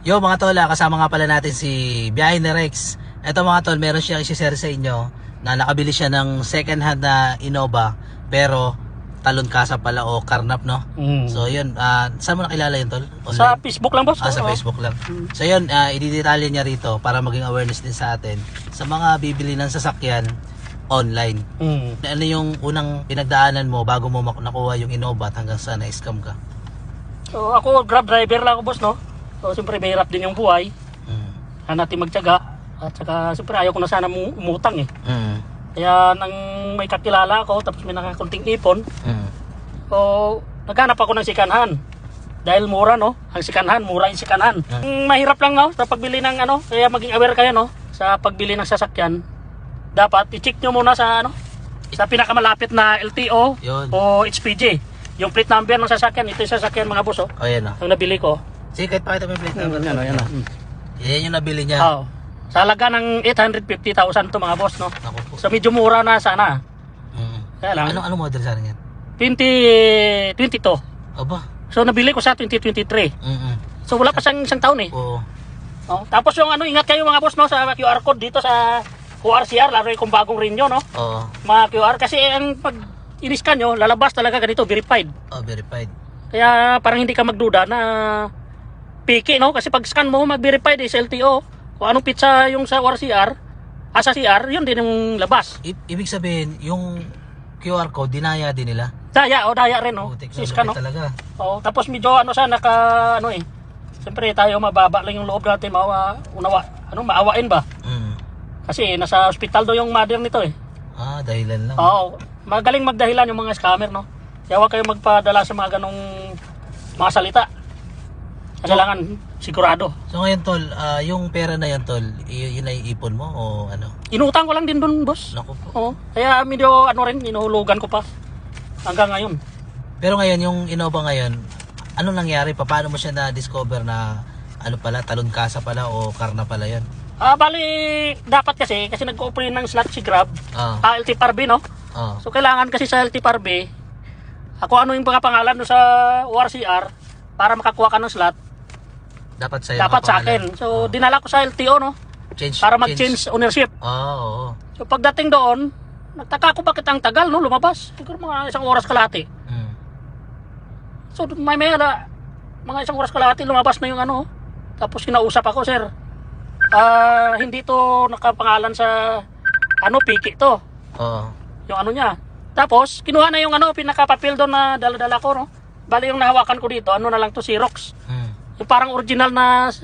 Yo mga tol, kasama nga pala natin si Biyahe ni Rex. Ito mga tol, meron siya i-share sa inyo na nakabili siya ng second hand na Innova pero talon kasa pala o karnap, no? So yun, saan mo nakilala yun tol? Online? Sa Facebook lang boss. Sa Facebook lang. So yun, i-detalye niya rito para maging awareness din sa atin sa mga bibili ng sasakyan online. Ano yung unang pinagdaanan mo bago mo nakuha yung Innova at hanggang sa na-scam ka? So ako Grab driver lang ako boss, no? So siyempre mahirap din yung buhay. Natin magtiyaga. At saka siyempre ayaw ko na sana umutang eh. Kaya nang may kakilala ako tapos may nakakunting ipon. So naghanap ako ng sikanhan. Dahil mura, no? Ang sikanhan, mura yung sikanhan. Mahirap lang, no? Sa pagbili ng ano, kaya maging aware kayo, no? Sa pagbili ng sasakyan. Dapat i-check nyo muna sa ano, sa pinakamalapit na LTO Yun. o HPG. Yung plate number ng sasakyan, ito yung sasakyan mga boss, oh. Oh, yan Ang nabili ko. Sige, kahit pakita mo yung plate number. Yan. Yan yung nabili niya. Oo. Sa halaga ng 850,000 to mga boss, no? Naku po. So medyo mura na sana. Kaya lang. Ano model sana yan? 2022. Aba. So nabili ko sa 2023. So wala pa siyang isang taon eh. Oo. Oh, tapos yung ano, ingat kayo mga boss, no, sa QR code dito sa QRCR, lalo yung kung bagong renew, no? Oo. Mga QR, kasi ang pag iniskan nyo, lalabas talaga ganito, verified. Oh, verified. Kaya parang hindi ka magduda na piki, no? Kasi pag scan mo, mag-verified is LTO. Kung anong pizza yung sa QRCR, sa CR, yun din yung labas. Ibig sabihin, yung QR code, dinaya din nila. Daya rin, no? Putik, Scan, no? talaga. Oh, tapos medyo ano sa ano eh. Siyempre tayo mababa lang yung loob natin, maawain ba? Kasi nasa hospital do yung mother nito eh. Dahilan lang. Oo. Magaling magdahilan yung mga scammer, no? Kaya huwag kayo magpadala sa mga ganong mga salita. Kailangan sigurado. So ngayon tol, yung pera na yan tol, yun ay ipon mo o ano? Inutang ko lang din doon, boss. Naku po. Oo. Kaya medyo inuhulugan ko pa. Hanggang ngayon. Pero ngayon, yung Innova ngayon, ano nangyari? Paano mo siya na-discover na ano pala, talon kasa pala o karna pala yan? Bali, dapat kasi nag-operate ng slot si Grab. LT Parby, no? So kailangan kasi sa LT Parby, ako ano yung pangalan sa ORCR para makakuha ka ng slot. Dapat sa'yo. Dapat sa akin. So dinala ko sa LTO, no? Para mag-change ownership. Oo. So pagdating doon, nagtaka ko bakit ang tagal, no? Lumabas. Siguro mga 1 oras kalahati. So may mga 1 oras kalahati lumabas na yung ano. Tapos kinausap ako, sir. Hindi to nakapangalan sa ano, piki to. Yung ano niya. Tapos kinuha na yung ano, pinaka-papel doon na dala-dala ko, no. Bali yung nahawakan ko dito, ano na lang to, Xerox. Yung parang original na